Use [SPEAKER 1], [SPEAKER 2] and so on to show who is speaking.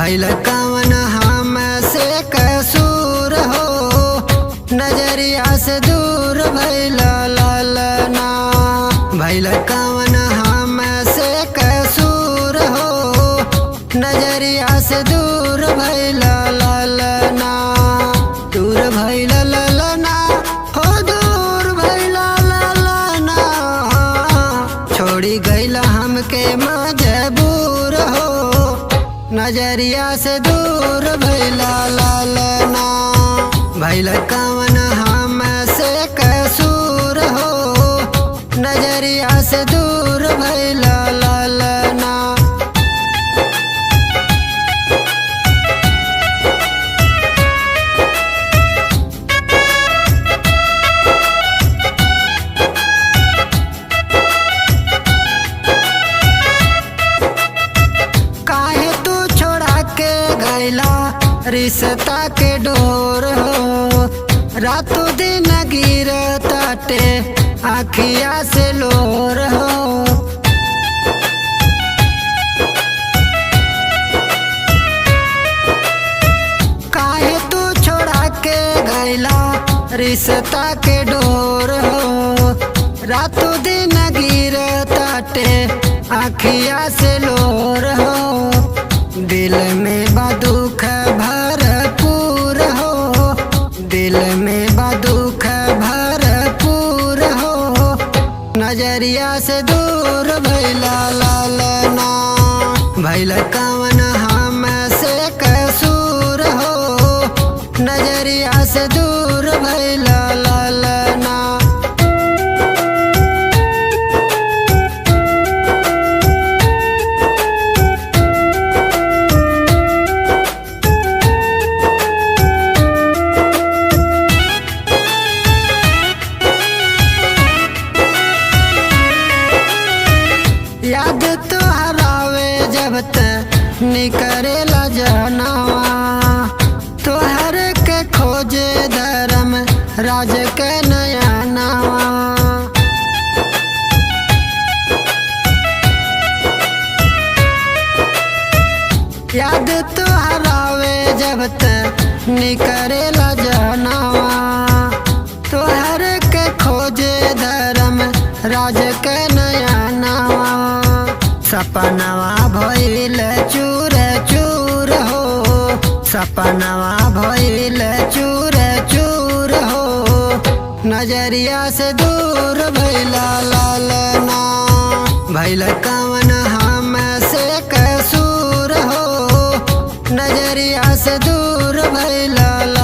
[SPEAKER 1] भइल कवन हमसे कसूर हो, नजरिया से दूर भइल लालना। भइल कवन हमसे कसूर हो, नजरिया से दूर भइल लालना। दूर भइल लालना हो, दूर भइल लालना। छोड़ी गइल हमके मजबूर हो, नजरिया से दूर भइल लालना। भइल कवन हमसे कसूर हो, नजरिया से दूर भइल लालना। काहे तू छोड़ा के गइला रिश्ता के डोर हो, रातों दिन गिर ताटे आखिया से लोर हो। काहे तू छोड़ा के गइला रिश्ता के डोर हो, रातों दिन गिर ताटे आखिया से लोर हो। दिल में बदुख भरपूर हो, दिल में बदुख भरपूर हो, नजरिया से दूर भइल लालना। भइल कवन हमसे कसूर हो, नजरिया से दूर भइल लालना। याद तो हरावे जब तक निकरेला जहनवा, तोहर के खोजे धर्म राज के नया नवा। याद तो हरावे जब तक निकरेला जहनवा, तोहर के खोजे धर्म राज के नया नवा। सपनवा भइल चूर चूर हो, सपनवा भइल चूर चूर हो, नजरिया से दूर भइल लालना। भइल कवन हमसे कसूर हो, नजरिया से दूर भइल लालना।